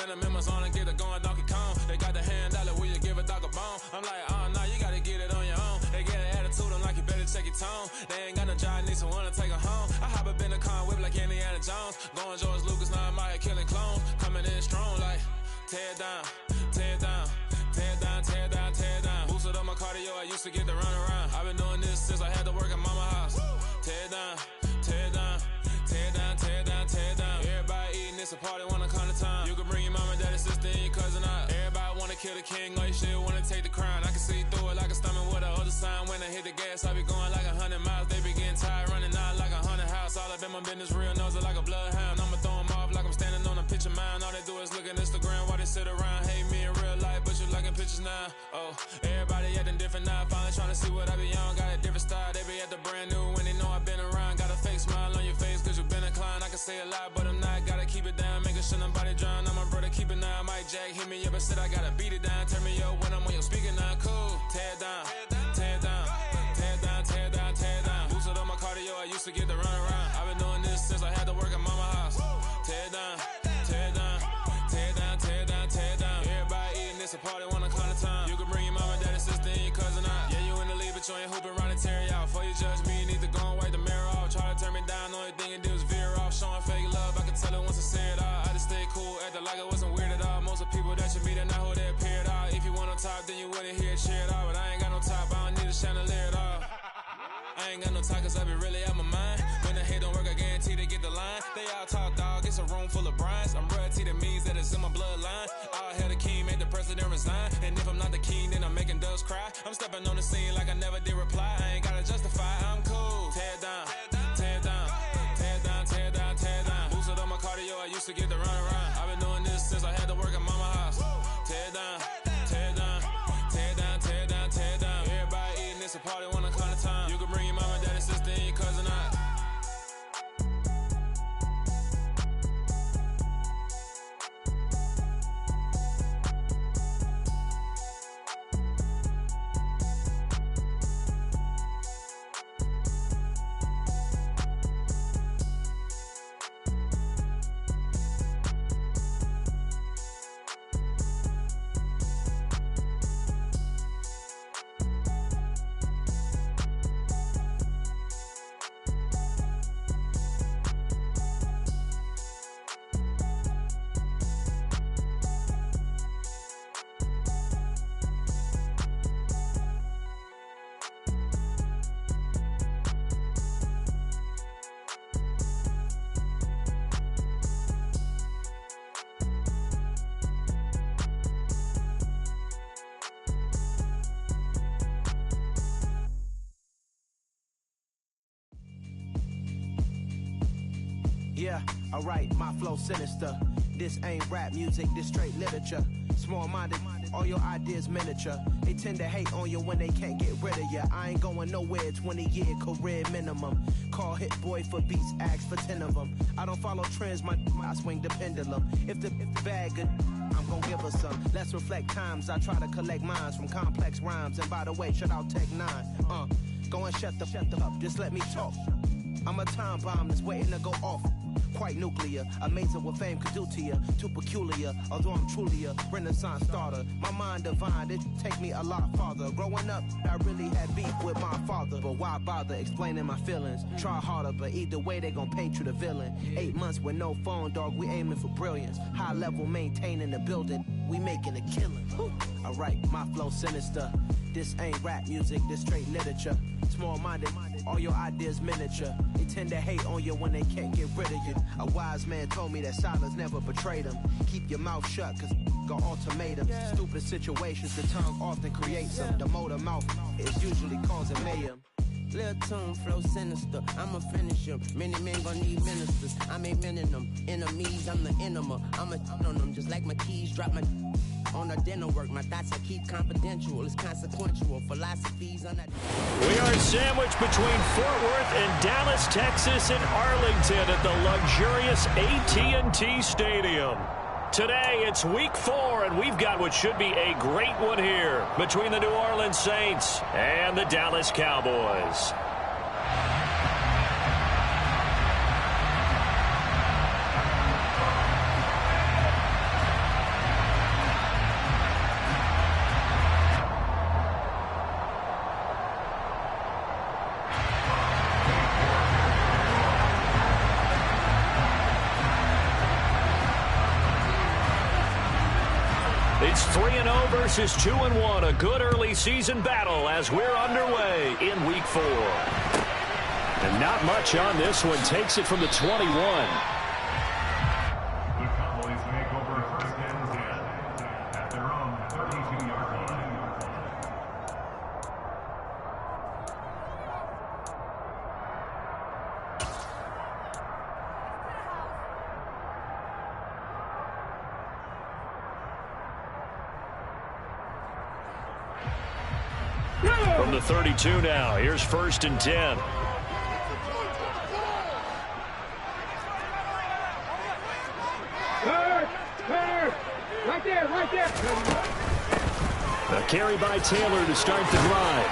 got the members on and get it going Donkey Kong. They got the hand dollar, will you give a dog a bone? I'm like, oh, no, you gotta get it on your own. They get an attitude, I'm like, you better check your tone. They ain't got no job, need someone to take her home. I hop up in the car, whip like Indiana Jones. Going George Lucas, now I'm out here killing clones. Coming in strong like, tear down, tear down, tear down, tear down, tear down. Boosted up my cardio, I used to get to run around. I've been doing this since I had to work at mama house. Tear down, tear down, tear down, tear down, tear down. Everybody eating, it's a party, wanna come to time. You can bring your mama, daddy, sister, and your cousin out. Everybody wanna kill the king, or you shit wanna take the crown. I can see through it like a stomach with a other sign. When I hit the gas, I be going like 100 miles. They be getting tired, running out like 100 house. All up in my business, real nose it like a bloodhound. I'ma throw them off like I'm standing on a picture mound. All they do is look at Instagram while they sit around. Hate me in real life, but you liking pictures now. Oh, everybody acting different now. Finally trying to see what I be on. Got a different style, they be at the brand new when they know I've been around. Got a fake smile on your face cause you been inclined. I can say a lot, but I'm not. Gotta keep it down, making sure nobody drown. I'm my brother, keep it down. Mike Jack hit me up and said I gotta beat it down. Turn me up when I'm on your speaker now. Cool, tear down, tear down, tear down, tear down, tear down. Boosted up my cardio, I used to get to run around. I've been doing this since I had to work at mama house. Tear down, tear down, tear down, tear down, tear down. Everybody eating, it's a party, wanna come to time. You can bring your mama, daddy, sister, and your cousin out. Yeah, you in the league, but you ain't hooping around and tear out. Before you judge me, you need to go and wipe the mirror off. Try to turn me down, only thing you did was veer off. Showing fake love, I can tell it once I say it all. I just stay cool, acting like I wasn't weird at all. Most of the people that you meet are not who they appear at all. If you want on top, then you wouldn't hear it cheer at all. But I ain't got no top, I don't need a chandelier at all. I ain't got no talk cause I be really out my mind. When the hate don't work, I guarantee they get the line. They all talk dog, it's a room full of Bryans. I'm royalty, that means that it's in my bloodline. All hell the king, made the president resign. And if I'm not the king, then I'm making doves cry. I'm stepping on the scene like I never did reply. I ain't gotta justify, I'm cool. Tear down, tear down, tear down, tear down, tear down. Boosted up my cardio, I used to get to run around. I've been doing this since I had to work at mama house. Tear down, tear down, tear down, tear down, tear down. Everybody eating, it's a party, wanna come to time. You can bring your mama, daddy, sister, and your cousin out. Yeah, alright, my flow sinister. This ain't rap music, this straight literature. Small-minded, all your ideas miniature. They tend to hate on you when they can't get rid of you. I ain't going nowhere, 20-year career minimum. Call Hit Boy for beats, ask for 10 of them. I don't follow trends, I swing the pendulum. If the bag good, I'm gon' give her some. Let's reflect times, I try to collect minds from complex rhymes. And by the way, shout out Tech 9. Go and shut the up, just let me talk. I'm a time bomb that's waiting to go off. Quite nuclear, amazing what fame could do to you. Too peculiar, although I'm truly a renaissance starter. My mind divine, it take me a lot farther. Growing up, I really had beef with my father. But why bother explaining my feelings? Try harder, but either way they gon' paint you the villain. 8 months with no phone, dog, we aiming for brilliance. High level maintaining the building, we making a killing. Alright, my flow sinister. This ain't rap music, this straight literature. Small-minded, all your ideas miniature. They tend to hate on you when they can't get rid of you. A wise man told me that silence never betrayed him. Keep your mouth shut, cause got ultimatums. Stupid situations, the tongue often creates them. The motor mouth is usually causing mayhem. Lil' tune, flow sinister, I'ma finish him. Many men gon' need ministers, I'm aiming them. Enemies, I'm the enema. I'ma on them, just like my keys, drop my on a dinner work. My thoughts I keep confidential, it's consequential. Philosophies on that. We are sandwiched between Fort Worth and Dallas, Texas, and Arlington at the luxurious AT&T Stadium. Today, it's week 4, and we've got what should be a great one here between the New Orleans Saints and the Dallas Cowboys. 3-0 versus 2-1. A good early season battle as we're underway in Week 4. And not much on this one. Takes it from the 21. The Cowboys make over first and 10 at their own 32-yard line. From the 32 now, here's 1st and 10. Right there. A carry by Taylor to start the drive.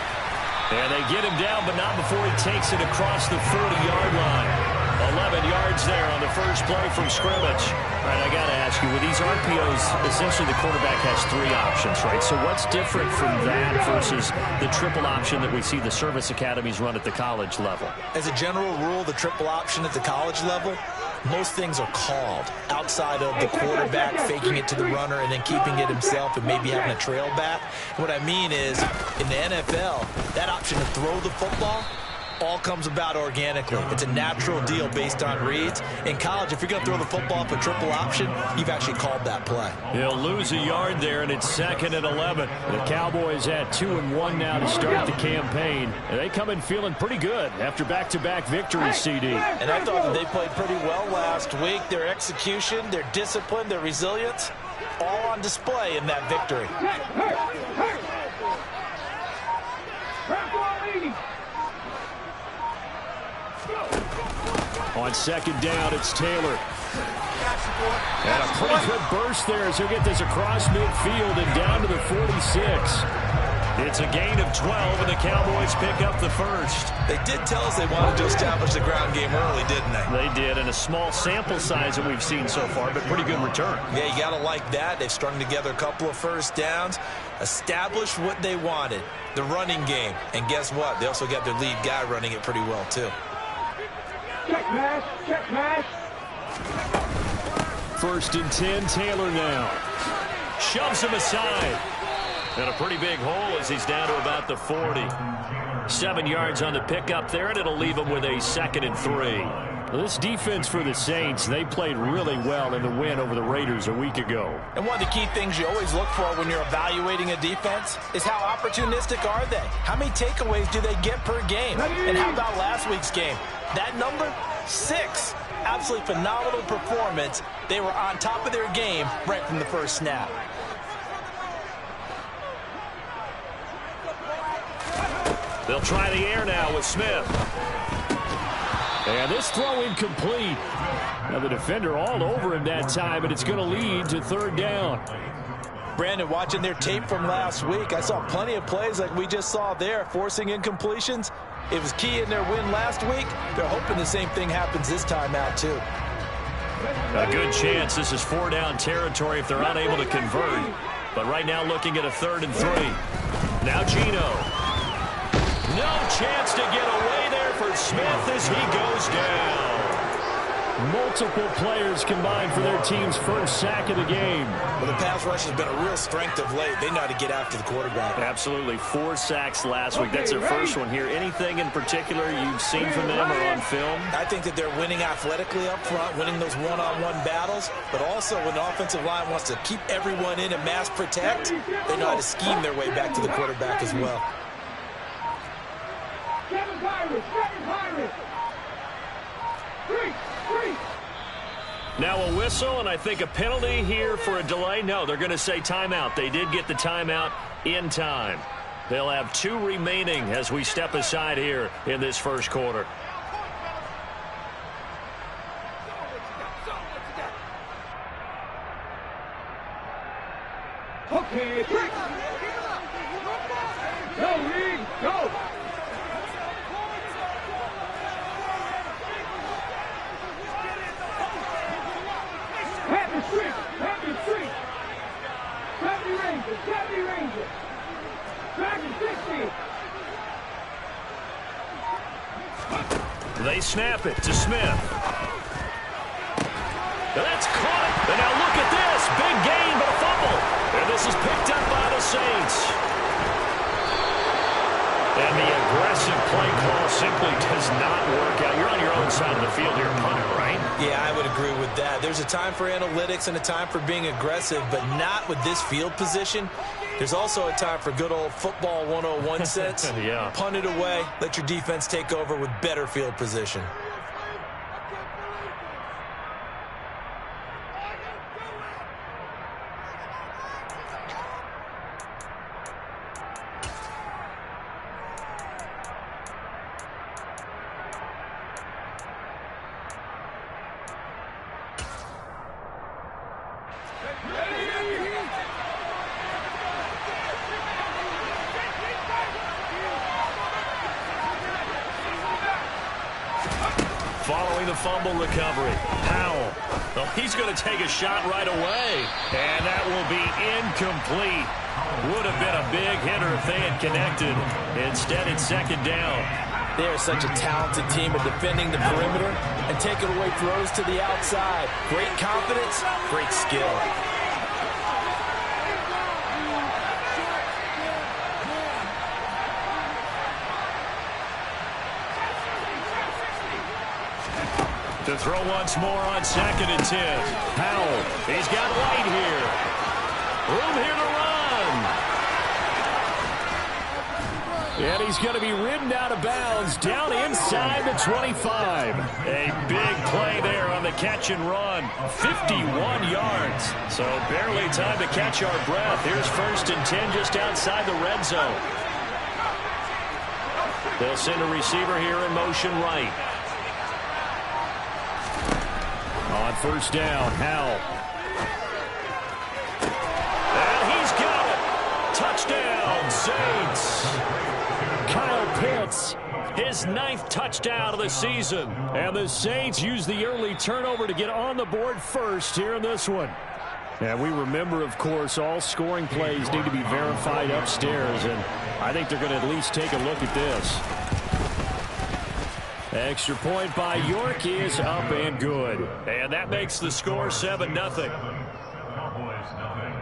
And they get him down, but not before he takes it across the 40-yard line. 11 yards there on the first play from scrimmage. All right, I got to ask you, with these RPOs, essentially the quarterback has 3 options, right? So what's different from that versus the triple option that we see the service academies run at the college level? As a general rule, the triple option at the college level, most things are called outside of the quarterback faking it to the runner and then keeping it himself and maybe having a trail back. What I mean is, in the NFL, that option to throw the football all comes about organically. It's a natural deal based on reads. In college, if you're going to throw the football up a triple option, you've actually called that play. He'll lose a yard there, and it's 2nd and 11. The Cowboys at 2-1 now to start the campaign. And they come in feeling pretty good after back-to-back victories, CD. And I thought that they played pretty well last week. Their execution, their discipline, their resilience, all on display in that victory. On 2nd down, it's Taylor. And a pretty good burst there as he'll get this across midfield and down to the 46. It's a gain of 12, and the Cowboys pick up the first. They did tell us they wanted to establish the ground game early, didn't they? They did, and a small sample size that we've seen so far, but pretty good return. Yeah, you got to like that. They've strung together a couple of first downs, established what they wanted, the running game. And guess what? They also got their lead guy running it pretty well, too. Check pass. 1st and 10, Taylor now. Shoves him aside. And a pretty big hole as he's down to about the 40. 7 yards on the pickup there, and it'll leave him with a 2nd and 3. Well, this defense for the Saints, they played really well in the win over the Raiders a week ago. And one of the key things you always look for when you're evaluating a defense is how opportunistic are they? How many takeaways do they get per game? And how about last week's game? That number, 6. Absolutely phenomenal performance. They were on top of their game right from the first snap. They'll try the air now with Smith. And this throw incomplete. Now the defender all over him that time, and it's going to lead to 3rd down. Brandon, watching their tape from last week, I saw plenty of plays like we just saw there, forcing incompletions. It was key in their win last week. They're hoping the same thing happens this time out, too. A good chance this is 4-down territory if they're unable to convert. But right now looking at a 3rd and 3. Now Gino. No chance to get away there for Smith as he goes down. Multiple players combined for their team's first sack of the game. Well, the pass rush has been a real strength of late. They know how to get after the quarterback. Absolutely. 4 sacks last week. That's their first one here. Anything in particular you've seen from them or on film? I think that they're winning athletically up front, winning those one-on-one battles, but also when the offensive line wants to keep everyone in and mass protect, they know how to scheme their way back to the quarterback as well. Now a whistle, and I think a penalty here for a delay. No, they're going to say timeout. They did get the timeout in time. They'll have 2 remaining as we step aside here in this first quarter. Okay, quick. Go, Reed, go. Happy street. Happy Ranger. Dragon 60. They snap it to Smith. That's caught. And now look at this. Big gain, but a fumble. And this is picked up by the Saints. And the aggressive play call simply does not work out. You're on your own side of the field here, punter, right? Yeah, I would agree with that. There's a time for analytics and a time for being aggressive, but not with this field position. There's also a time for good old football 101 sense. Yeah. Punt it away. Let your defense take over with better field position. Following the fumble recovery, Powell. Well, he's going to take a shot right away. And that will be incomplete. Would have been a big hitter if they had connected. Instead, it's second down. They are such a talented team at defending the perimeter and taking away throws to the outside. Great confidence, great skill. To throw once more on 2nd and 10. Powell, he's got White here. Room here to run. And he's going to be ridden out of bounds down inside the 25. A big play there on the catch and run. 51 yards. So barely time to catch our breath. Here's 1st and 10 just outside the red zone. They'll send a receiver here in motion right. On 1st down, Howell. And he's got it. Touchdown, Saints. Kyle Pitts, his 9th touchdown of the season. And the Saints use the early turnover to get on the board first here in this one. And we remember, of course, all scoring plays need to be verified upstairs. And I think they're going to at least take a look at this. Extra point by York is up and good. And that makes the score 7-0. Cowboys, nothing.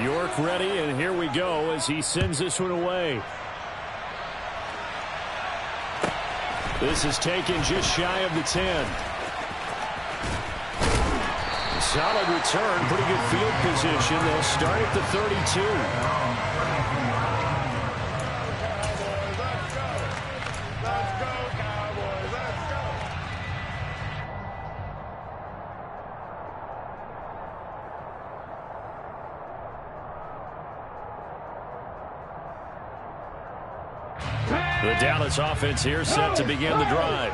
York ready, and here we go as he sends this one away. This is taken just shy of the 10. Solid return, pretty good field position. They'll start at the 32. The Dallas offense here set to begin the drive.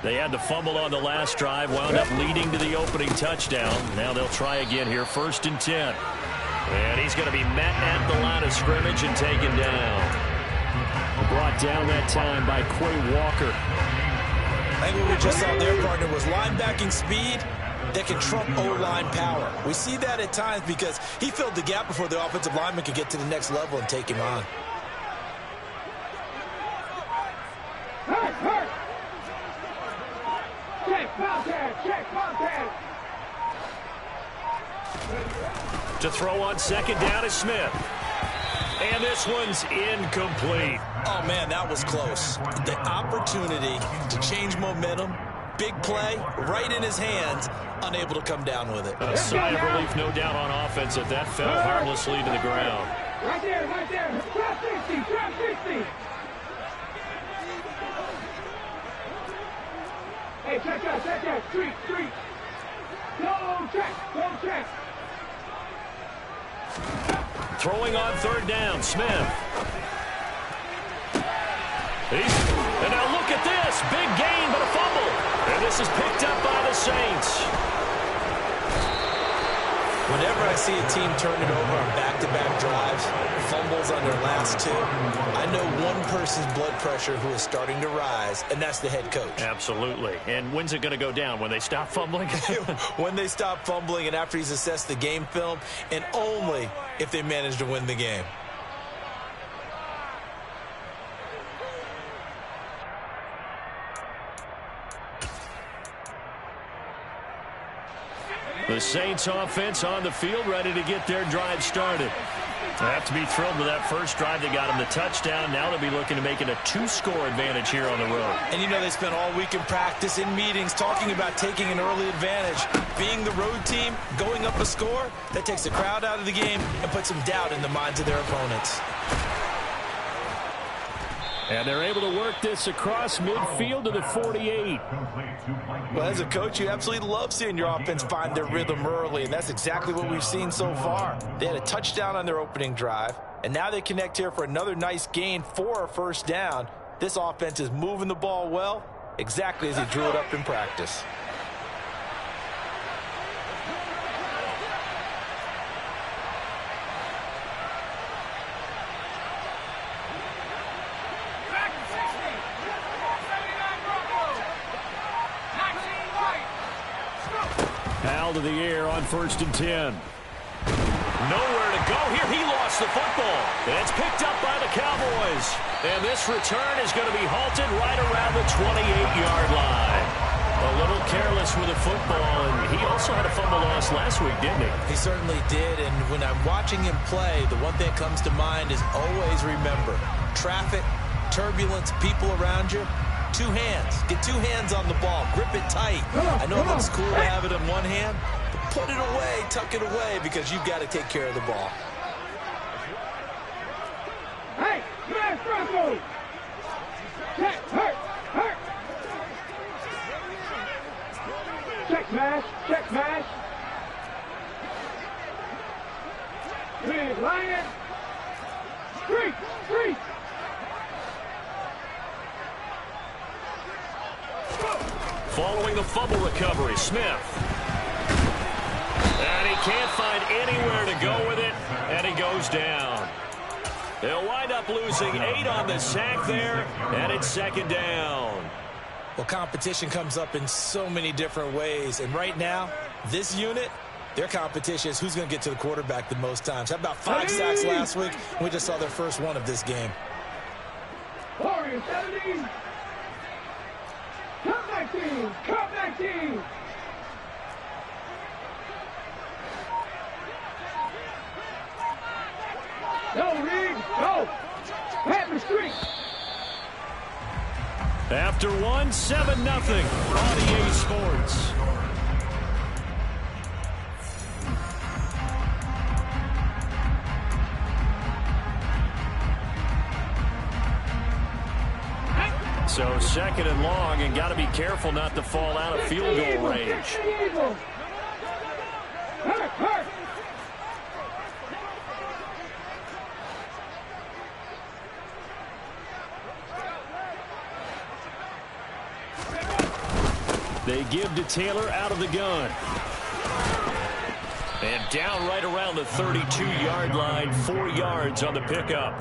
They had the fumble on the last drive, wound up leading to the opening touchdown. Now they'll try again here, 1st and 10. And he's going to be met at the line of scrimmage and taken down. Brought down that time by Quay Walker. I think what we just saw there, partner, was linebacking speed that can trump O-line power. We see that at times because he filled the gap before the offensive lineman could get to the next level and take him on. To throw on 2nd down is Smith. And this one's incomplete. Oh, man, that was close. The opportunity to change momentum, big play, right in his hands, unable to come down with it. A sigh of relief, no doubt, on offense that that fell harmlessly to the ground. Right there, right there. Drop 60, drop 60. Hey, check out, street. Don't check. Throwing on 3rd down, Smith. And now look at this. Big gain, but a fumble. And this is picked up by the Saints. Whenever I see a team turn it over on back-to-back drives, fumbles on their last 2, I know one person's blood pressure who is starting to rise, and that's the head coach. Absolutely. And when's it going to go down? When they stop fumbling? When they stop fumbling and after he's assessed the game film, and only if they manage to win the game. The Saints offense on the field, ready to get their drive started. They have to be thrilled with that first drive. They got them the touchdown. Now they'll be looking to make it a 2-score advantage here on the road. And you know they spent all week in practice, in meetings, talking about taking an early advantage. Being the road team, going up a score, that takes the crowd out of the game and puts some doubt in the minds of their opponents. And they're able to work this across midfield to the 48. Well, as a coach, you absolutely love seeing your offense find their rhythm early, and that's exactly what we've seen so far. They had a touchdown on their opening drive, and now they connect here for another nice gain for a first down. This offense is moving the ball well, exactly as he drew it up in practice. To the air on 1st and 10. Nowhere to go here. He lost the football. And it's picked up by the Cowboys. And this return is going to be halted right around the 28-yard line. A little careless with the football, and he also had a fumble loss last week, didn't he? He certainly did, and when I'm watching him play, the one thing that comes to mind is always remember, traffic, turbulence, people around you. 2 hands. Get 2 hands on the ball. Grip it tight. I know it looks cool to have it in one hand, but put it away, tuck it away, because you've got to take care of the ball. Hey, smash front move. Check, hurt. Check smash. Big Lion. Street. Following the fumble recovery, Smith. And he can't find anywhere to go with it, and he goes down. They'll wind up losing 8 on the sack there, and it's 2nd down. Well, competition comes up in so many different ways, and right now, this unit, their competition is who's going to get to the quarterback the most times. How about 5 sacks last week? We just saw their first one of this game. Warriors 17. Comeback team! No, Reed, no! Pat the street! After 1, 7-0 on EA Sports. So 2nd and long, and got to be careful not to fall out of field goal range. Hurt. They give to Taylor out of the gun. And down right around the 32-yard line, 4 yards on the pickup.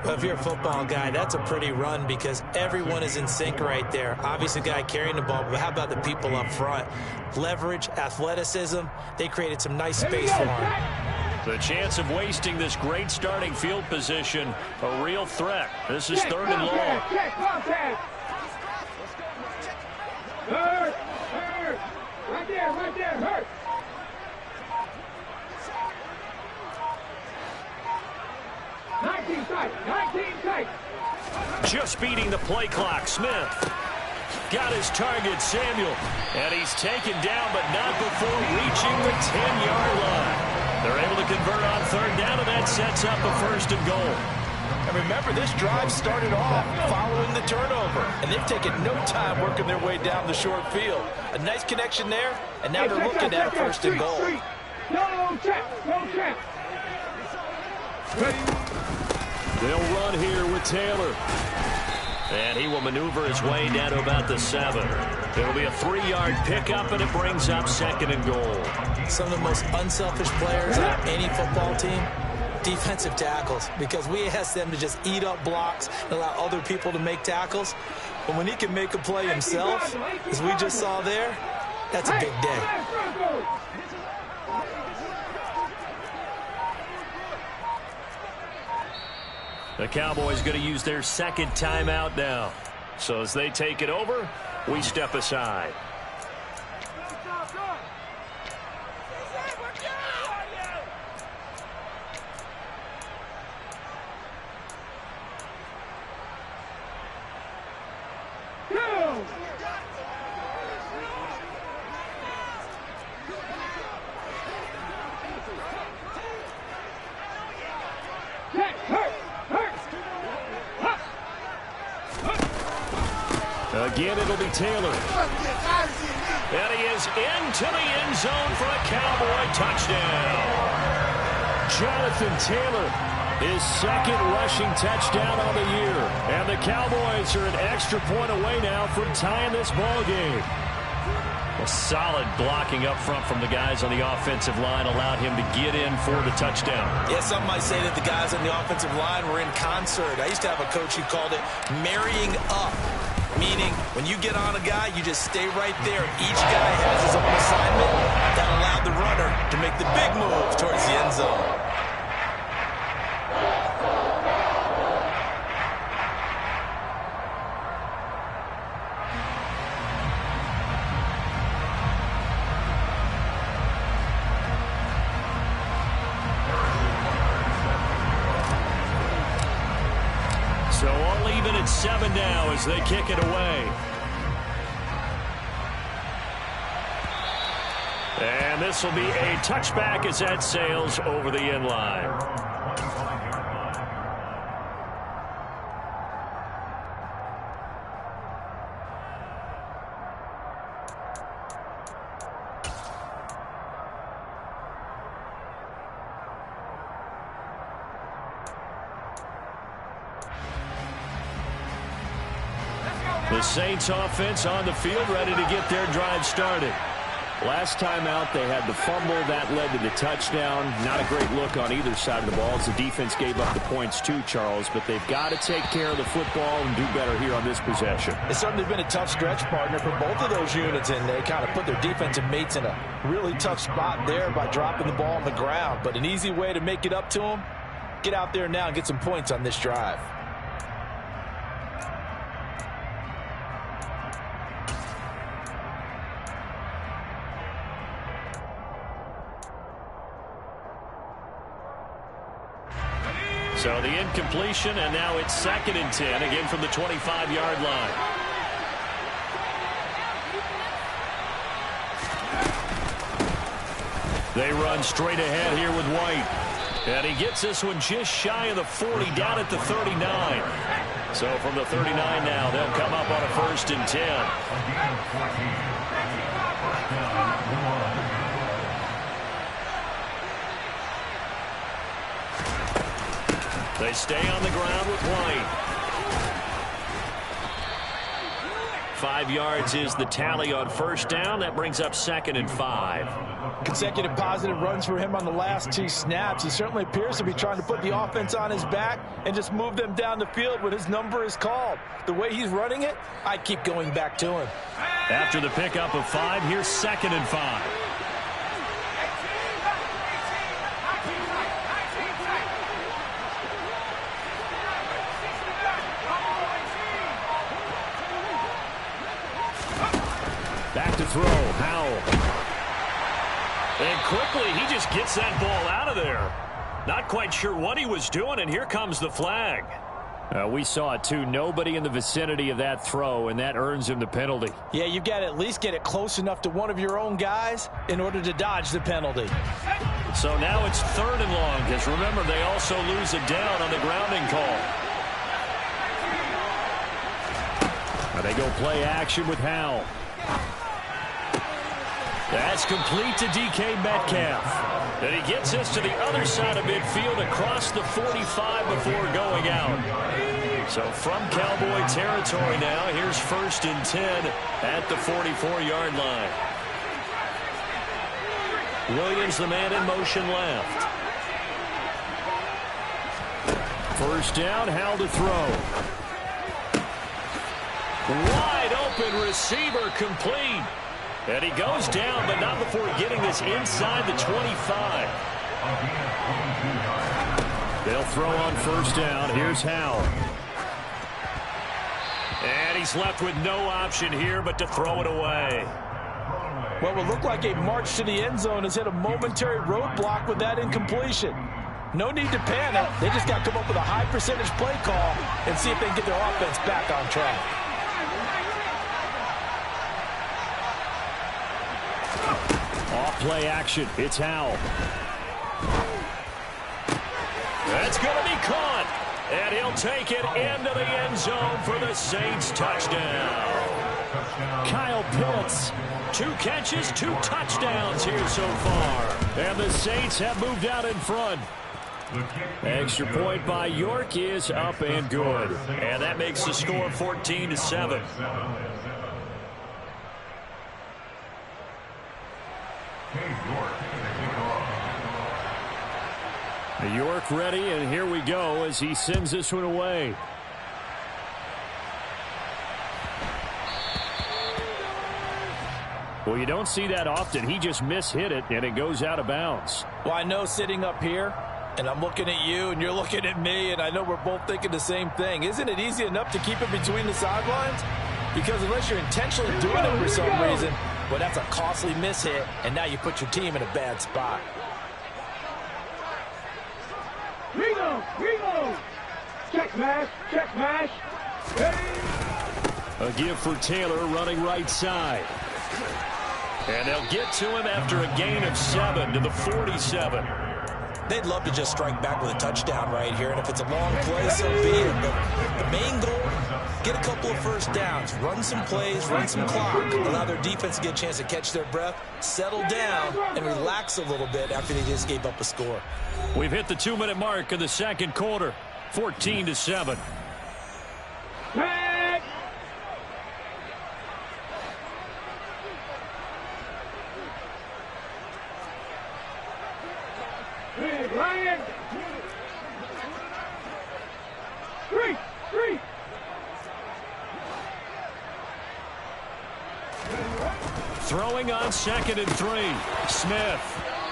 Well, if you're a football guy, that's a pretty run because everyone is in sync right there. Obviously, the guy carrying the ball, but how about the people up front? Leverage, athleticism, they created some nice space for him. The chance of wasting this great starting field position, a real threat. This is 3rd and long. Hurt. Right there, hurt. Just beating the play clock, Smith. Got his target, Samuel. And he's taken down, but not before reaching the 10-yard line. They're able to convert on 3rd down, and that sets up a 1st and goal. And remember, this drive started off following the turnover, and they've taken no time working their way down the short field. A nice connection there, and now they're looking at a 1st and goal. No check. They'll run here with Taylor. And he will maneuver his way down to about the 7. It'll be a 3-yard pickup, and it brings up 2nd and goal. Some of the most unselfish players on any football team, defensive tackles, because we ask them to just eat up blocks and allow other people to make tackles. But when he can make a play himself, as we just saw there, that's a big day. The Cowboys going to use their 2nd timeout now. So as they take it over, we step aside. Again, it'll be Taylor. And he is into the end zone for a Cowboy touchdown. Jonathan Taylor, his second rushing touchdown on the year. And the Cowboys are an extra point away now from tying this ball game. A solid blocking up front from the guys on the offensive line allowed him to get in for the touchdown. Yeah, some might say that the guys on the offensive line were in concert. I used to have a coach who called it marrying up, meaning when you get on a guy, you just stay right there. Each guy has his own assignment that allowed the runner to make the big move towards the end zone. So all even at 7 now as they kick it away. And this will be a touchback as that sails over the end line. The Saints offense on the field ready to get their drive started. Last time out, they had the fumble. That led to the touchdown. Not a great look on either side of the ball as the defense gave up the points too, Charles. But they've got to take care of the football and do better here on this possession. It's certainly been a tough stretch, partner, for both of those units, and they kind of put their defensive mates in a really tough spot there by dropping the ball on the ground. But an easy way to make it up to them, get out there now and get some points on this drive. So the incompletion, and now it's 2nd and 10, again from the 25-yard line. They run straight ahead here with White. And he gets this one just shy of the 40, down at the 39. So from the 39 now, they'll come up on a 1st and 10. They stay on the ground with White. 5 yards is the tally on 1st down. That brings up 2nd and 5. Consecutive positive runs for him on the last 2 snaps. He certainly appears to be trying to put the offense on his back and just move them down the field when his number is called. The way he's running it, I keep going back to him. After the pickup of 5, here's 2nd and 5. Back to throw, Howell. And quickly, he just gets that ball out of there. Not quite sure what he was doing, and here comes the flag. We saw it, too. Nobody in the vicinity of that throw, and that earns him the penalty. Yeah, you've got to at least get it close enough to one of your own guys in order to dodge the penalty. So now it's 3rd and long, because remember, they also lose a down on the grounding call. Now they go play action with Howell. That's complete to DK Metcalf. And he gets this to the other side of midfield across the 45 before going out. So from Cowboy territory now, here's 1st and 10 at the 44-yard line. Williams, the man in motion left. 1st down, Howell to throw. Wide open receiver complete. And he goes down, but not before getting this inside the 25. They'll throw on 1st down. Here's Howell. And he's left with no option here but to throw it away. What will look like a march to the end zone has hit a momentary roadblock with that incompletion. No need to panic. They just got to come up with a high percentage play call and see if they can get their offense back on track. Off play action. It's Howell. That's going to be caught. And he'll take it into the end zone for the Saints touchdown. Kyle Pitts, 2 catches, 2 touchdowns here so far. And the Saints have moved out in front. Extra point by York is up and good. And that makes the score 14-7. York ready, and here we go as he sends this one away. Well, you don't see that often. He just mishit it, and it goes out of bounds. Well, I know sitting up here, and I'm looking at you, and you're looking at me, and I know we're both thinking the same thing. Isn't it easy enough to keep it between the sidelines? Because unless you're intentionally doing it for some reason, well, that's a costly mishit, and now you put your team in a bad spot. Rego! Check smash. A give for Taylor running right side. And they'll get to him after a gain of 7 to the 47. They'd love to just strike back with a touchdown right here, and if it's a long play, so be it. But the main goal, get a couple of first downs, run some plays, run some clock, allow their defense to get a chance to catch their breath, settle down, and relax a little bit after they just gave up a score. We've hit the 2-minute mark of the second quarter, 14-7. Ryan! Three! Throwing on 2nd and 3. Smith.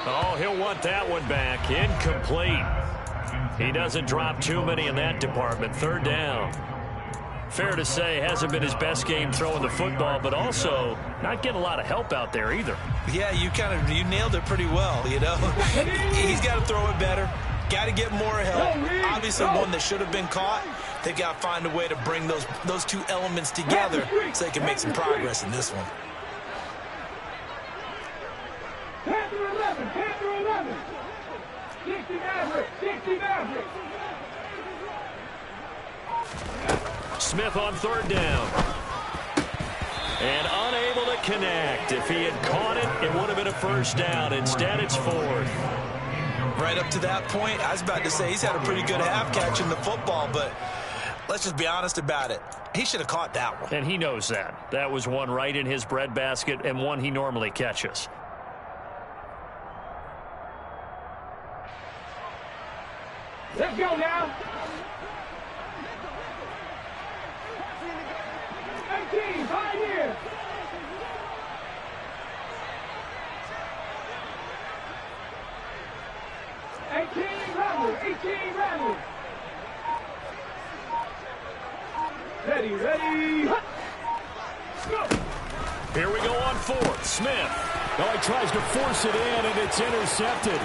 Oh, he'll want that one back. Incomplete. He doesn't drop too many in that department. 3rd down. Fair to say, hasn't been his best game throwing the football, but also not getting a lot of help out there either. Yeah, you nailed it pretty well, you know. He's got to throw it better. Got to get more help. Obviously, one that should have been caught. They got to find a way to bring those two elements together so they can make some progress in this one. Panther 11. 60 Maverick. Smith on 3rd down. And unable to connect. If he had caught it, it would have been a 1st down. Instead, it's 4th. Right up to that point, I was about to say he's had a pretty good half catching the football, but let's just be honest about it. He should have caught that one. And he knows that. That was one right in his breadbasket and one he normally catches. Let's go now. 18, 5 years. Ready. Go. Here we go on 4th. Smith. Oh, he tries to force it in, and it's intercepted.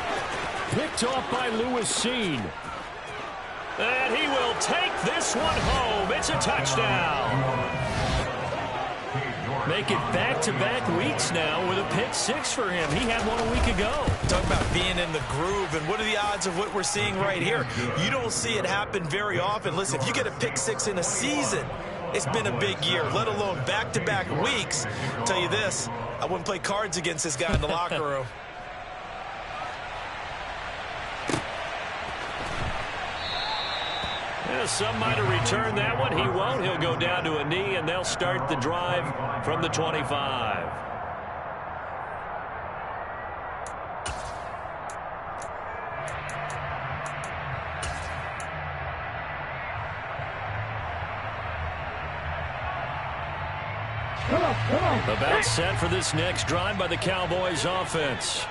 Picked off by Lewis Seen. And he will take this one home. It's a touchdown. Make it back-to-back weeks now with a pick 6 for him. He had one a week ago. Talk about being in the groove, and what are the odds of what we're seeing right here? You don't see it happen very often. Listen, if you get a pick 6 in a season, it's been a big year, let alone back-to-back weeks. I'll tell you this, I wouldn't play cards against this guy in the locker room. Yeah, some might have returned that one. He won't. He'll go down to a knee, and they'll start the drive from the 25. Come on. About set for this next drive by the Cowboys offense.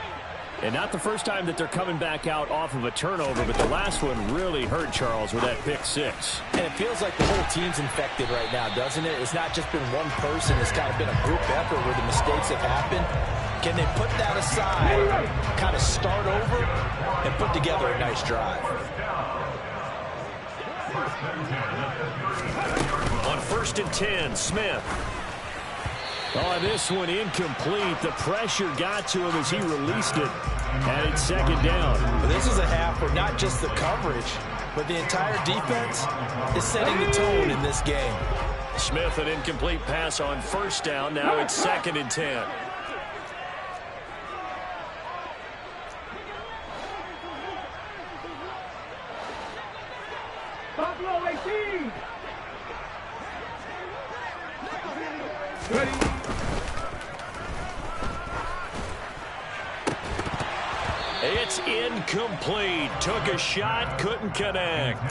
And not the first time that they're coming back out off of a turnover, but the last one really hurt Charles with that pick 6. And it feels like the whole team's infected right now, doesn't it? It's not just been one person. It's kind of been a group effort where the mistakes have happened. Can they put that aside, kind of start over, and put together a nice drive? On 1st and 10, Smith. Oh, this one incomplete. The pressure got to him as he released it. And it's 2nd down. This is a half where not just the coverage, but the entire defense is setting the tone in this game. Smith, an incomplete pass on first down. Now it's 2nd and 10. Buffalo 18. Ready. It's incomplete. Took a shot, couldn't connect.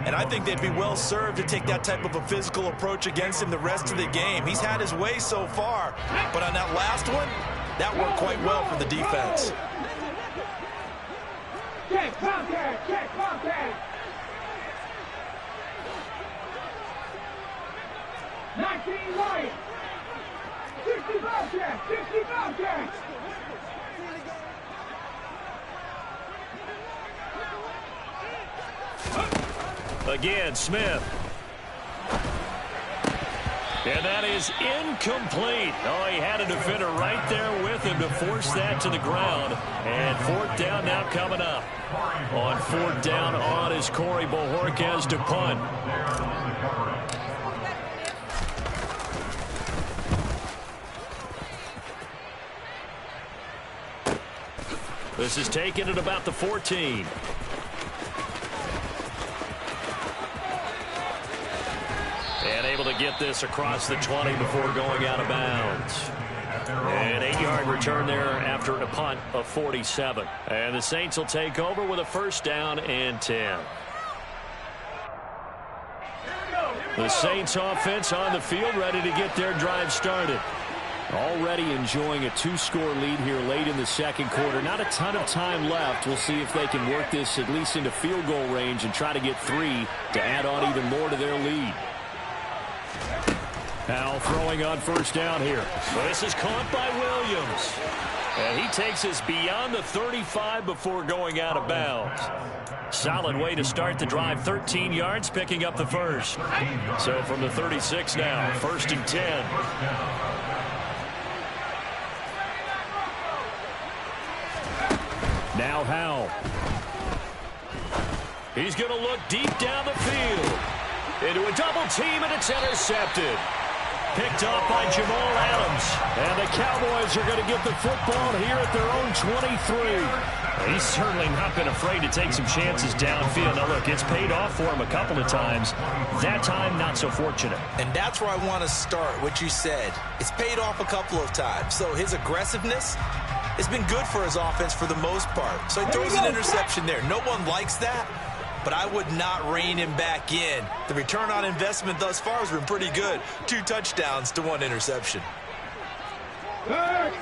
And I think they'd be well served to take that type of a physical approach against him the rest of the game. He's had his way so far, but on that last one, that worked quite well for the defense. Check contact, check contact. 19 right. 65 check, 65 check. Again, Smith. And that is incomplete. Oh, he had a defender right there with him to force that to the ground. And 4th down now coming up. On 4th down on is Corey Bojorquez to punt. This is taken at about the 14. And able to get this across the 20 before going out of bounds. An 8-yard return there after a punt of 47. And the Saints will take over with a 1st down and 10. The Saints offense on the field, ready to get their drive started. Already enjoying a 2-score lead here late in the 2nd quarter. Not a ton of time left. We'll see if they can work this at least into field goal range and try to get 3 to add on even more to their lead. Now throwing on 1st down here. This is caught by Williams. And he takes us beyond the 35 before going out of bounds. Solid way to start the drive. 13 yards, picking up the 1st. So from the 36 now, 1st and 10. Now Howell. He's going to look deep down the field. Into a double team, and it's intercepted. Picked off by Jamal Adams. And the Cowboys are going to get the football here at their own 23. He's certainly not been afraid to take some chances downfield. Now, look, it's paid off for him a couple of times. That time, not so fortunate. And that's where I want to start, what you said. It's paid off a couple of times. So his aggressiveness has been good for his offense for the most part. So he throws an interception there. No one likes that, but I would not rein him back in. The return on investment thus far has been pretty good. 2 touchdowns to 1 interception. Third.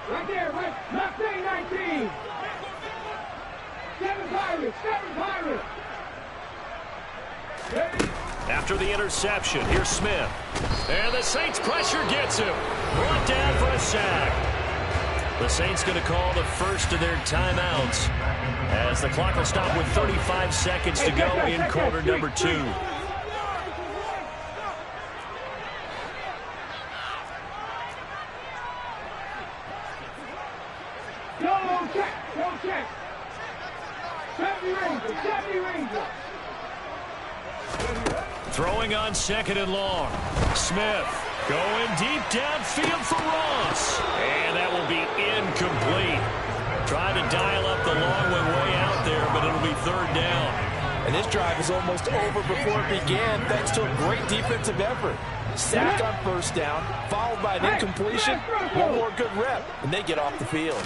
Right there, right. Left day 19. 7 Pirates, 7 Pirates. Ready? After the interception, here's Smith. And the Saints pressure gets him. Brought down for a sack. The Saints going to call the first of their timeouts as the clock will stop with 35 seconds to go in quarter number 2. Go check, go check. 70 Rangers. Throwing on 2nd and long. Smith going deep downfield for Ross. And that will be incomplete. Trying to dial up the long one way out there, but it'll be 3rd down. And this drive is almost over before it began, thanks to a great defensive effort. Sack on 1st down, followed by an incompletion. One more good rep, and they get off the field.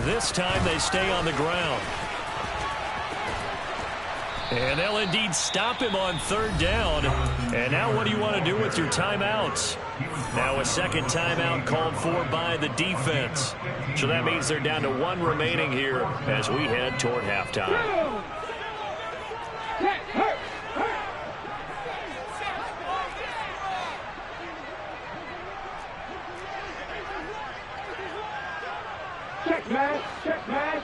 This time they stay on the ground. And they'll indeed stop him on 3rd down. And now what do you want to do with your timeouts? Now a 2nd timeout called for by the defense. So that means they're down to 1 remaining here as we head toward halftime. Check, man. Check, man.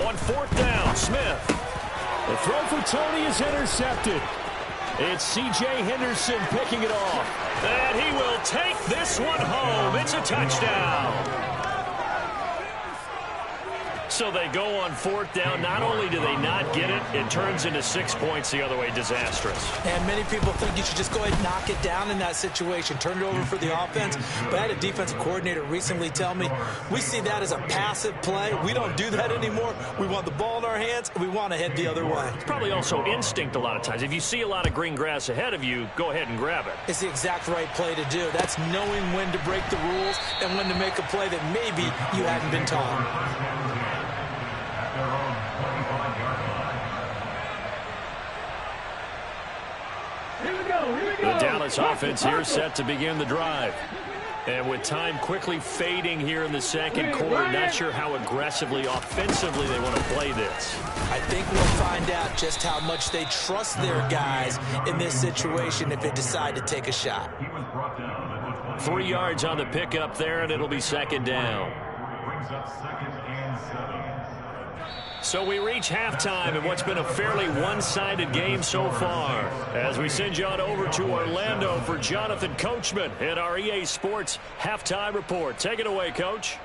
On 4th down, Smith. The throw for Tony is intercepted. It's C.J. Henderson picking it off. And he will take this one home. It's a touchdown. So they go on fourth down. Not only do they not get it, it turns into 6 points the other way. Disastrous. And many people think you should just go ahead and knock it down in that situation, turn it over for the offense. But I had a defensive coordinator recently tell me, we see that as a passive play. We don't do that anymore. We want the ball in our hands, and we want to head the other way. It's probably also instinct a lot of times. If you see a lot of green grass ahead of you, go ahead and grab it. It's the exact right play to do. That's knowing when to break the rules and when to make a play that maybe you hadn't been taught. The Dallas offense here set to begin the drive. And with time quickly fading here in the second quarter, not sure how aggressively, offensively they want to play this. I think we'll find out just how much they trust their guys in this situation if they decide to take a shot. 3 yards on the pickup there, and it'll be second down. Brings up 2nd and 7. So we reach halftime in what's been a fairly one-sided game so far. As we send you on over to Orlando for Jonathan Coachman at our EA Sports Halftime Report. Take it away, Coach.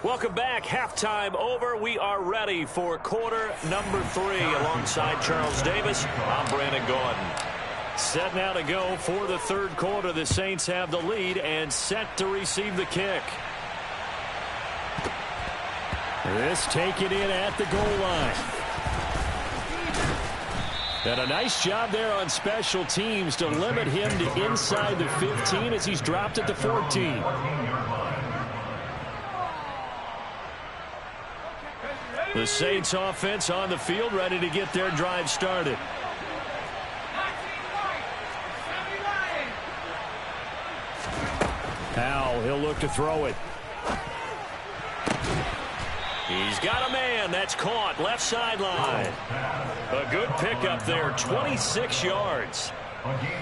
Welcome back. Halftime over. We are ready for quarter number 3 alongside Charles Davis. I'm Brandon Gordon. Set now to go for the third quarter. The Saints have the lead and set to receive the kick. This taken in at the goal line. And a nice job there on special teams to limit him to inside the 15 as he's dropped at the 14. The Saints offense on the field, ready to get their drive started. Howell, he'll look to throw it. He's got a man. That's caught. Left sideline. A good pickup there. 26 yards.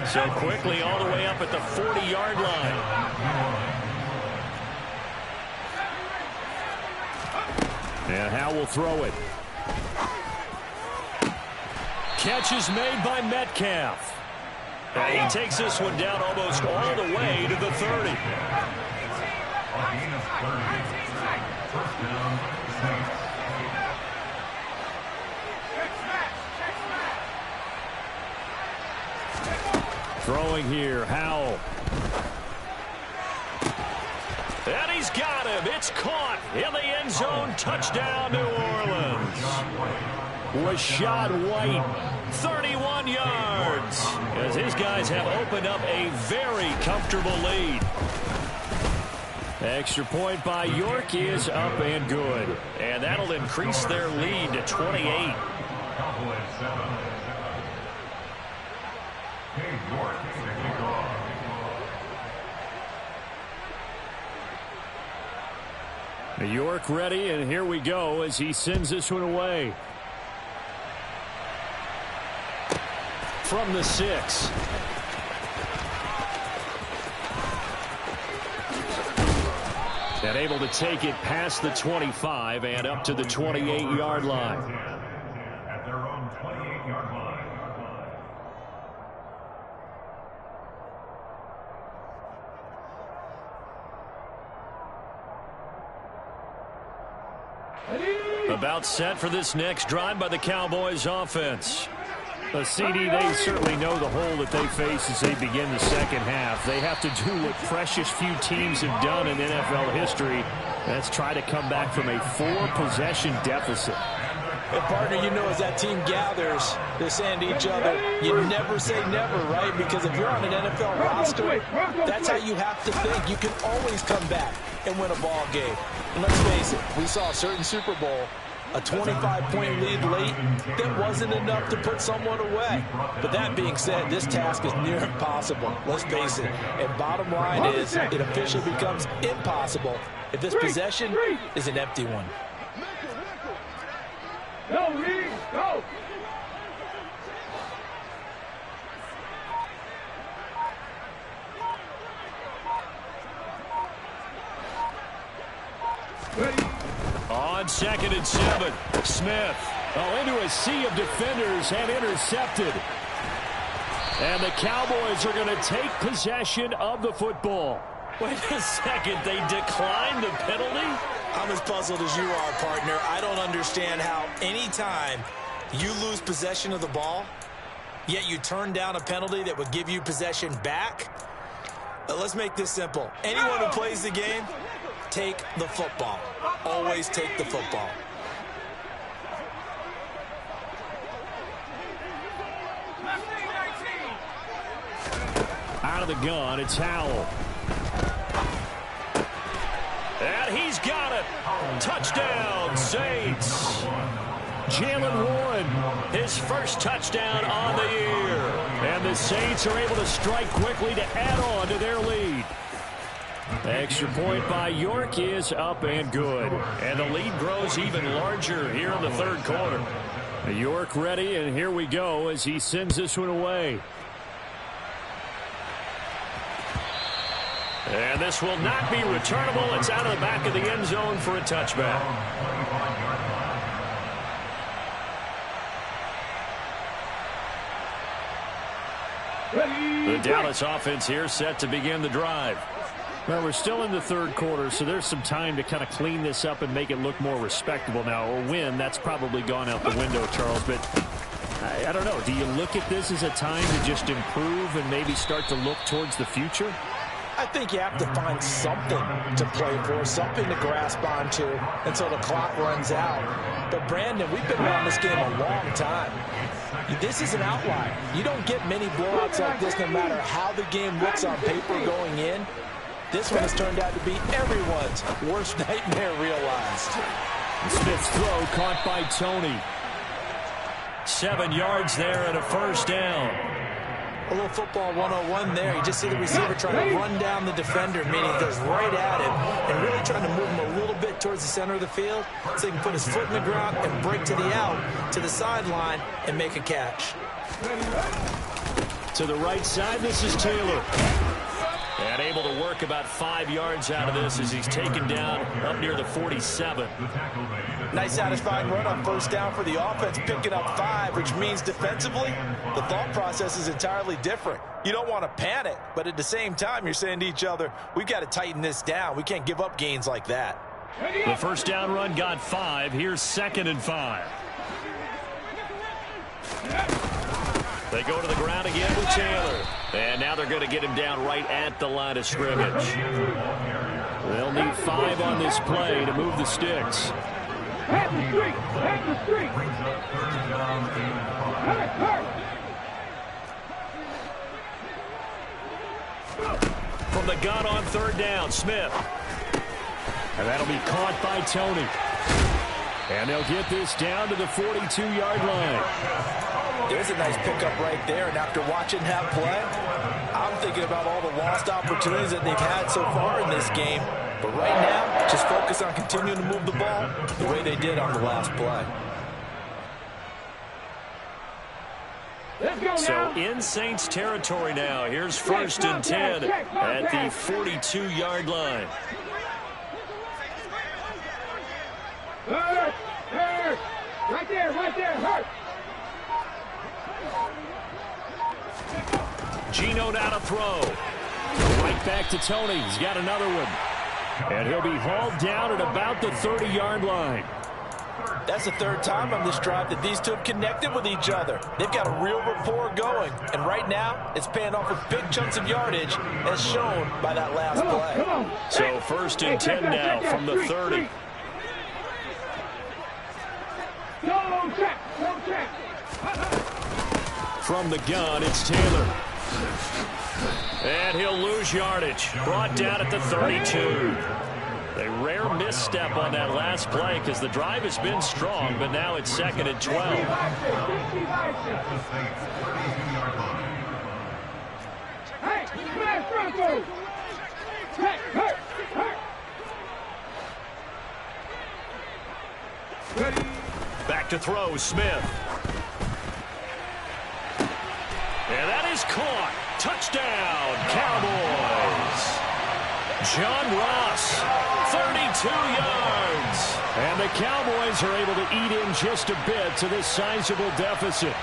So quickly all the way up at the 40-yard line. And Howell will throw it. Catch is made by Metcalf. And he takes this one down almost all the way to the 30. Throwing here, Howell. And he's got him. It's caught in the end zone. Touchdown, New Orleans. Rashad White, 31 yards. As his guys have opened up a very comfortable lead. Extra point by York is up and good. And that'll increase their lead to 28. Cowboys 7. York to kick off. York ready, and here we go as he sends this one away. From the 6. And able to take it past the 25 and up to the 28-yard line. At their own 28-yard line. About set for this next drive by the Cowboys offense. CD, they certainly know the hole that they face as they begin the second half. They have to do what precious few teams have done in NFL history. That's try to come back from a 4-possession deficit. And partner, you know, as that team gathers, they're saying to each other, you never say never, right? Because if you're on an NFL roster, that's how you have to think. You can always come back and win a ball game. And let's face it, we saw a certain Super Bowl, a 25-point lead late, that wasn't enough to put someone away. But that being said, this task is near impossible. Let's face it. And bottom line is, it officially becomes impossible if this possession is an empty one. Go, Reed, go! On 2nd and 7, Smith. Oh, into a sea of defenders and intercepted. And the Cowboys are going to take possession of the football. Wait a second, they declined the penalty? I'm as puzzled as you are, partner. I don't understand how any time you lose possession of the ball, yet you turn down a penalty that would give you possession back. Let's make this simple. Anyone who plays the game, take the football. Always take the football. Out of the gun, it's Howell. And he's got it. Touchdown, Saints. Jalen Warren, his first touchdown on the year. And the Saints are able to strike quickly to add on to their lead. Extra point by York is up and good. And the lead grows even larger here in the third quarter. York ready, and here we go as he sends this one away. And this will not be returnable. It's out of the back of the end zone for a touchback. The Dallas offense here set to begin the drive. Well, we're still in the third quarter, so there's some time to kind of clean this up and make it look more respectable now. A win, that's probably gone out the window, Charles, but I don't know. Do you look at this as a time to just improve and maybe start to look towards the future? I think you have to find something to play for, something to grasp onto until the clock runs out. But, Brandon, we've been around this game a long time. This is an outlier. You don't get many blowouts like this no matter how the game looks on paper going in. This one has turned out to be everyone's worst nightmare realized. Smith's throw caught by Tony. 7 yards there and a first down. A little football 101 there. You just see the receiver trying to run down the defender, meaning he goes right at him and really trying to move him a little bit towards the center of the field so he can put his foot in the ground and break to the out, to the sideline, and make a catch. To the right side, this is Taylor. And able to work about 5 yards out of this as he's taken down up near the 47. Nice satisfying run on first down for the offense, picking up 5, which means defensively, the thought process is entirely different. You don't want to panic, but at the same time, you're saying to each other, we've got to tighten this down. We can't give up gains like that. The first down run got 5. Here's 2nd and 5. They go to the ground again with Taylor. And now they're going to get him down right at the line of scrimmage. They'll need 5 on this play to move the sticks. From the gun on third down, Smith. And that'll be caught by Tony. And they'll get this down to the 42-yard line. There's a nice pickup right there, and after watching that play, I'm thinking about all the lost opportunities that they've had so far in this game. But right now, just focus on continuing to move the ball the way they did on the last play. So in Saints territory now. Here's 1st and 10 at the 42-yard line. Right there, hurt. Gino now to throw. Right back to Tony. He's got another one. And he'll be hauled down at about the 30-yard line. That's the third time on this drive that these two have connected with each other. They've got a real rapport going. And right now, it's paying off with big chunks of yardage as shown by that last play. So 1st and 10 now from the 30. From the gun, it's Taylor. And he'll lose yardage. Brought down at the 32. A rare misstep on that last play because the drive has been strong, but now it's 2nd and 12. Back to throw, Smith. And that is caught. Touchdown, Cowboys. John Ross, 32 yards. And the Cowboys are able to eat in just a bit to this sizable deficit.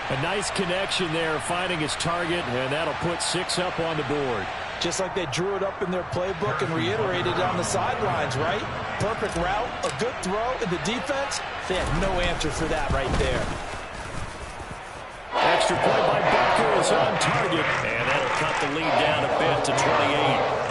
A nice connection there, finding his target, and that'll put 6 up on the board. Just like they drew it up in their playbook and reiterated it on the sidelines, right? Perfect route, a good throw, and the defense, they had no answer for that right there. Extra point by Butker is on target, and that'll cut the lead down a bit to 28.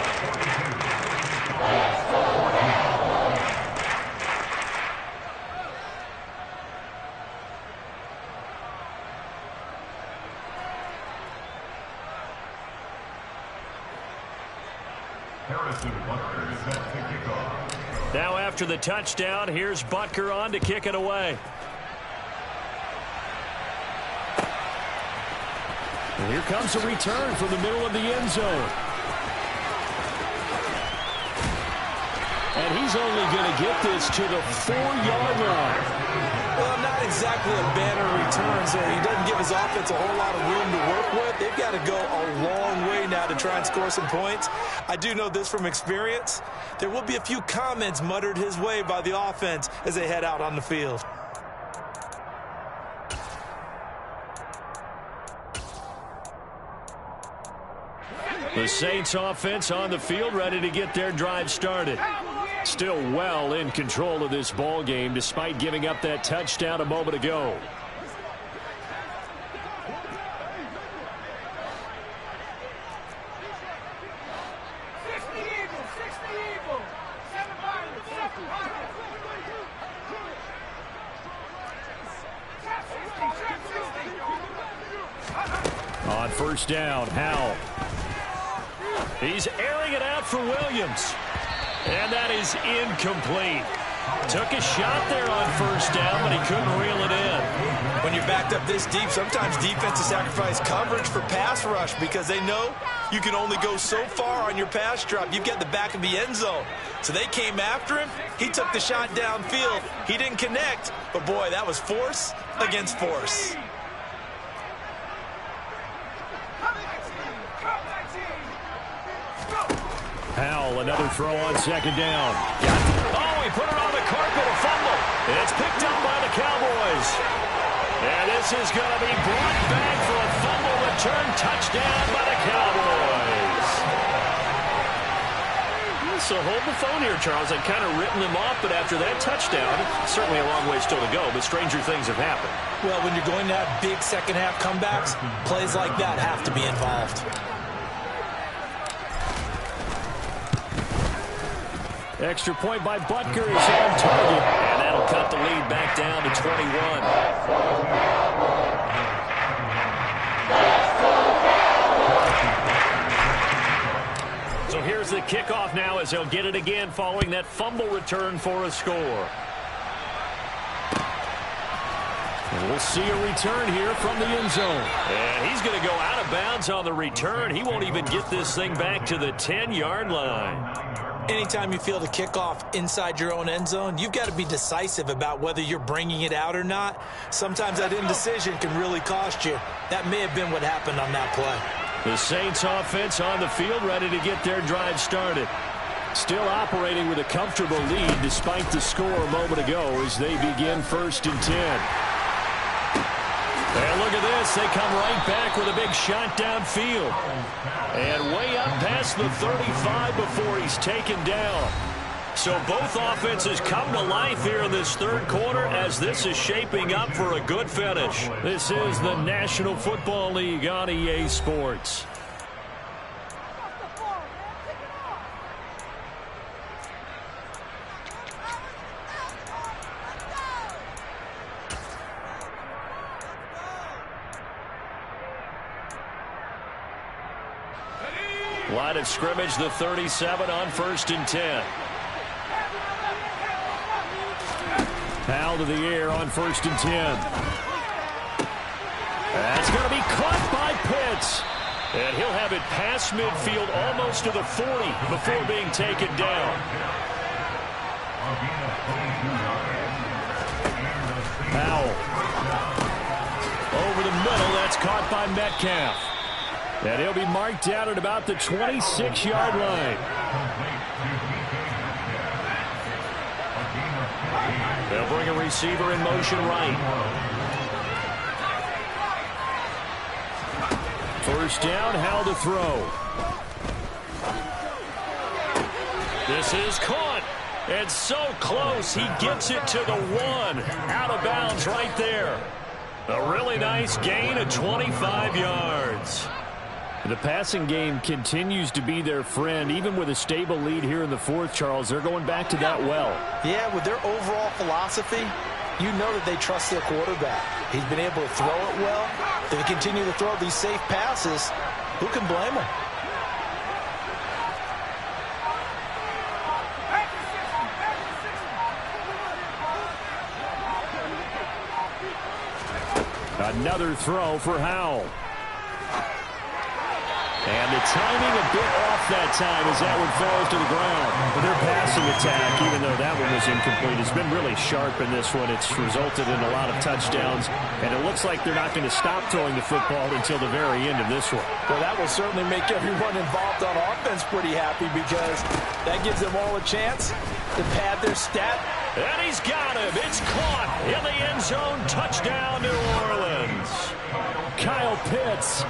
Now after the touchdown, here's Butker on to kick it away. And here comes a return from the middle of the end zone. And he's only going to get this to the 4-yard line. Well, not exactly a banner return, so he doesn't give his offense a whole lot of room to work with. They've got to go a long way now to try and score some points. I do know this from experience. There will be a few comments muttered his way by the offense as they head out on the field. The Saints offense on the field, ready to get their drive started. Still well in control of this ball game despite giving up that touchdown a moment ago. On first down, Howell. He's airing it out for Williams. And that is incomplete. Took a shot there on first down, but he couldn't reel it in. When you're backed up this deep, sometimes defenses sacrifice coverage for pass rush because they know you can only go so far on your pass drop. You've got the back of the end zone. So they came after him. He took the shot downfield. He didn't connect. But, boy, that was force against force. Howell, another throw on second down. Oh, he put it on the carpet, a fumble. It's picked up by the Cowboys. And this is going to be brought back for a fumble return touchdown by the Cowboys. So hold the phone here, Charles. I'd kind of written them off, but after that touchdown, certainly a long way still to go, but stranger things have happened. Well, when you're going to have big second-half comebacks, plays like that have to be involved. Extra point by Butker is on target, and that'll cut the lead back down to 21. So here's the kickoff now as he'll get it again following that fumble return for a score. And we'll see a return here from the end zone. And he's going to go out of bounds on the return. He won't even get this thing back to the 10-yard line. Anytime you field a kickoff inside your own end zone, you've got to be decisive about whether you're bringing it out or not. Sometimes that indecision can really cost you. That may have been what happened on that play. The Saints offense on the field ready to get their drive started. Still operating with a comfortable lead despite the score a moment ago as they begin 1st and 10. And look at this. They come right back with a big shot downfield. And way up past the 35 before he's taken down. So both offenses come to life here in this third quarter as this is shaping up for a good finish. This is the National Football League on EA Sports. Line of scrimmage, the 37 on 1st and 10. Howell to the air on 1st and 10. That's going to be caught by Pitts. And he'll have it past midfield almost to the 40 before being taken down. Howell. Over the middle, that's caught by Metcalf. And he'll be marked down at about the 26-yard line. receiver in motion right. First down, Howell to throw. This is caught. And so close, he gets it to the 1. Out of bounds right there. A really nice gain of 25 yards. The passing game continues to be their friend. Even with a stable lead here in the fourth, Charles, they're going back to that well. Yeah, with their overall philosophy, you know that they trust their quarterback. He's been able to throw it well. They continue to throw these safe passes. Who can blame them? Another throw for Howell. And the timing a bit off that time as that one falls to the ground. But their passing attack, even though that one was incomplete, has been really sharp in this one. It's resulted in a lot of touchdowns, and it looks like they're not going to stop throwing the football until the very end of this one. Well, that will certainly make everyone involved on offense pretty happy because that gives them all a chance to pad their stat. And he's got him. It's caught in the end zone. Touchdown, New Orleans. Kyle Pitts,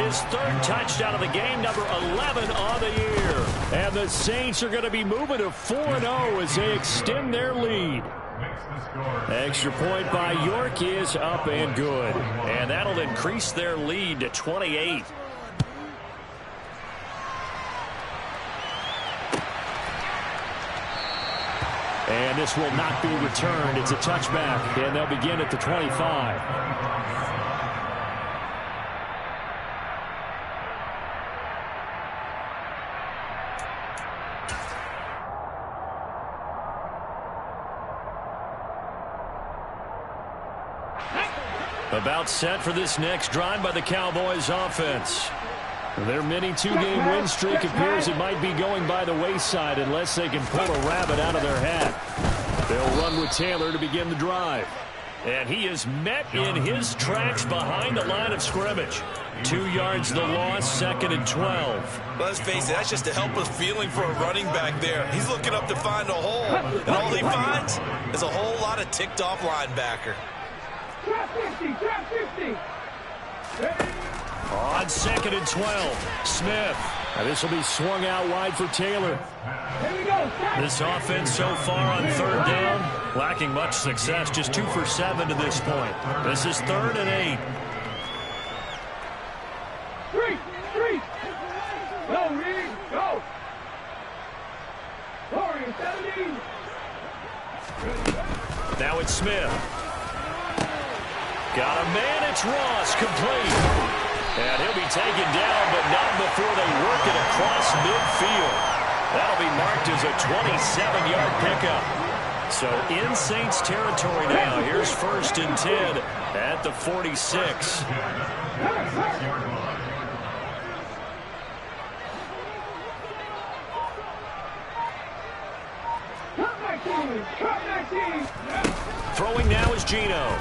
his third touchdown of the game, number 11 on the year. And the Saints are going to be moving to 4-0 as they extend their lead. Extra point by York is up and good. And that'll increase their lead to 28. And this will not be returned. It's a touchback, and they'll begin at the 25. About set for this next drive by the Cowboys offense. Their mini two-game win streak appears it might be going by the wayside unless they can pull a rabbit out of their hat. They'll run with Taylor to begin the drive. And he is met in his tracks behind the line of scrimmage. 2 yards the loss, 2nd and 12. Let's face it, that's just a helpless feeling for a running back there. He's looking up to find a hole, and all he finds is a whole lot of ticked-off linebacker. Trap 50, trap 50. On 2nd and 12, Smith. Now this will be swung out wide for Taylor. Here we go. This offense so far on 3rd down, lacking much success, just 2 for 7 to this point. This is 3rd and 8. 3. Go, Reed, go. Corey, 17. Now it's Smith. Got a man, it's Ross, complete. And he'll be taken down, but not before they work it across midfield. That'll be marked as a 27-yard pickup. So in Saints territory now. Here's 1st and 10 at the 46. Throwing now is Geno.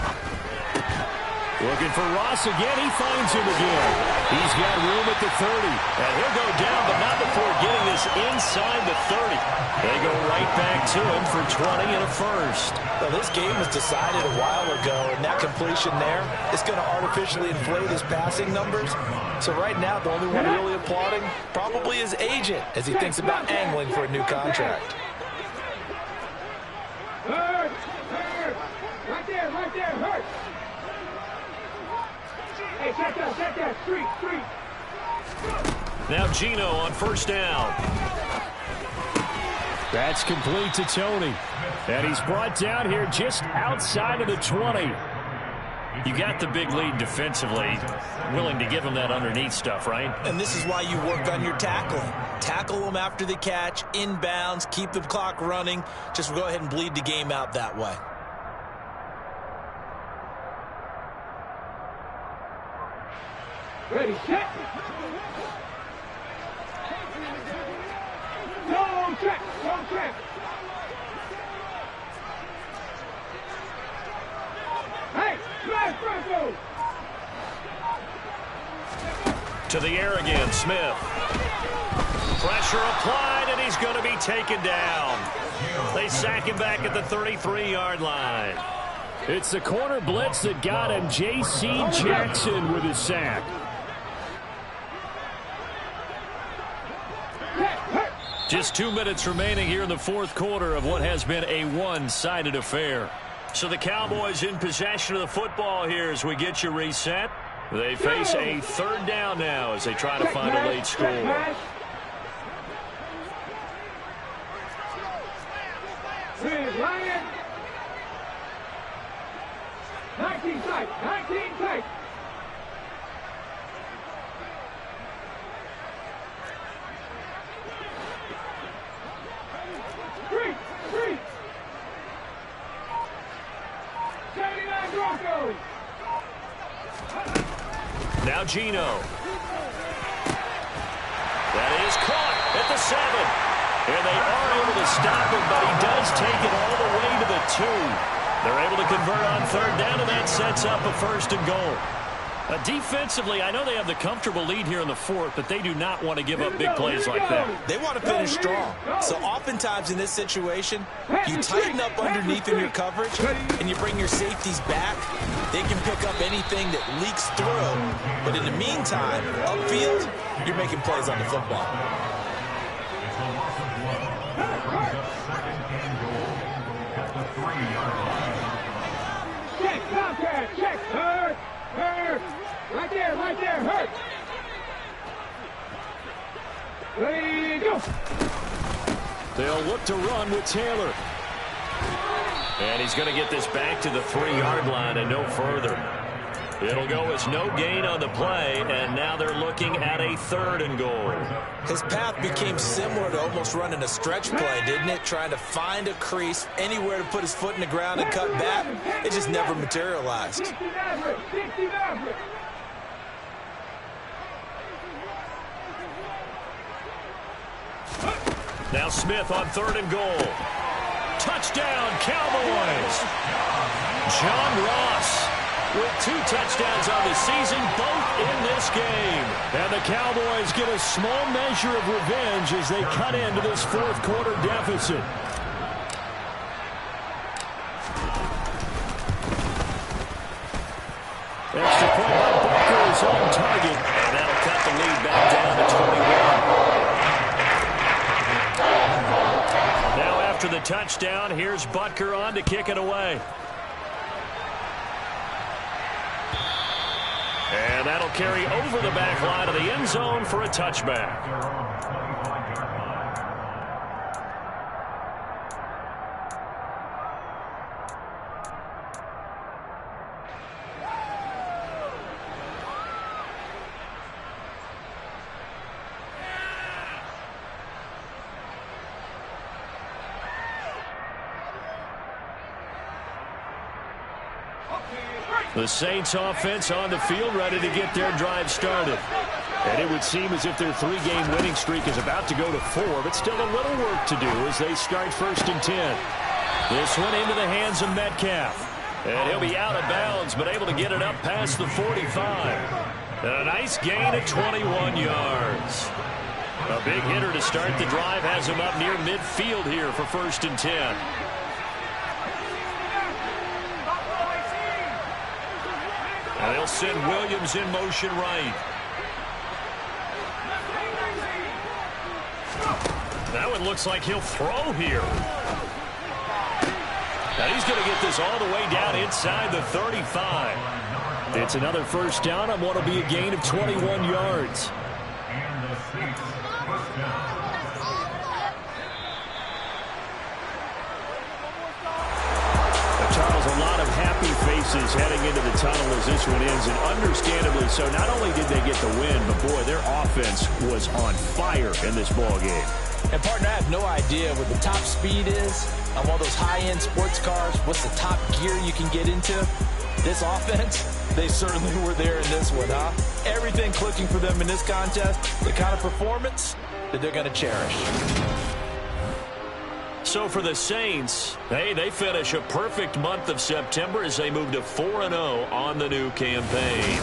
Looking for Ross again. He finds him again. He's got room at the 30. And he'll go down, but not before getting this inside the 30. They go right back to him for 20 and a first. Well, this game was decided a while ago, and that completion there is going to artificially inflate his passing numbers. So right now, the only one really applauding probably his agent as he thinks about angling for a new contract. Hurt. Right there, hurt. Hey, check that, street. Now Geno on 1st down. That's complete to Tony. And he's brought down here just outside of the 20. You got the big lead defensively. Willing to give him that underneath stuff, right? And this is why you work on your tackling. Tackle them after the catch, inbounds, keep the clock running. Just go ahead and bleed the game out that way. Ready, set. Long track. Hey, drive Bronco. To the air again, Smith. Pressure applied, and he's going to be taken down. They sack him back at the 33-yard line. It's the corner blitz that got him. J.C. Jackson with his sack. Just 2 minutes remaining here in the fourth quarter of what has been a one-sided affair. So the Cowboys in possession of the football here as we get you reset. They face a third down now as they try to find a late score. 19 tight, 19 tight. Street. 79 Broncos. Now Gino. That is caught at the 7. And they are able to stop him, but he does take it all the way to the 2. They're able to convert on third down, and that sets up a first and goal. Defensively, I know they have the comfortable lead here in the fourth, but they do not want to give up big plays like that. They want to finish strong. So oftentimes in this situation, you tighten up underneath in your coverage, and you bring your safeties back. They can pick up anything that leaks through. But in the meantime, upfield, you're making plays on the football. Check, hurt. Right there, hurt. Ready, go. They'll look to run with Taylor. And he's going to get this back to the 3-yard line and no further. It'll go as no gain on the play, and now they're looking at a third and goal. His path became similar to almost running a stretch play, didn't it? Trying to find a crease, anywhere to put his foot in the ground and cut back. It just never materialized. 60 Now Smith on third and goal. Touchdown, Cowboys. John Ross with 2 touchdowns on the season, both in this game. And the Cowboys get a small measure of revenge as they cut into this fourth quarter deficit. Extra point by Booker is on target, and that'll cut the lead back down to 21. Now after the touchdown, here's Butker on to kick it away. And that'll carry over the back line of the end zone for a touchback. The Saints offense on the field, ready to get their drive started. And it would seem as if their 3-game winning streak is about to go to 4, but still a little work to do as they start first and 10. This one into the hands of Metcalf. And he'll be out of bounds, but able to get it up past the 45. And a nice gain of 21 yards. A big hitter to start the drive has him up near midfield here for first and 10. And they'll send Williams in motion right. That one looks like he'll throw here. Now he's going to get this all the way down inside the 35. It's another first down on what will be a gain of 21 yards. Charles, a lot of happy faces heading into the tunnel as this one ends, and understandably so. Not only did they get the win, but boy, their offense was on fire in this ball game. And partner, I have no idea what the top speed is on one of those high-end sports cars. What's the top gear you can get into? This offense, they certainly were there in this one, huh? Everything clicking for them in this contest, the kind of performance that they're going to cherish. So for the Saints, hey, they finish a perfect month of September as they move to 4-0 on the new campaign.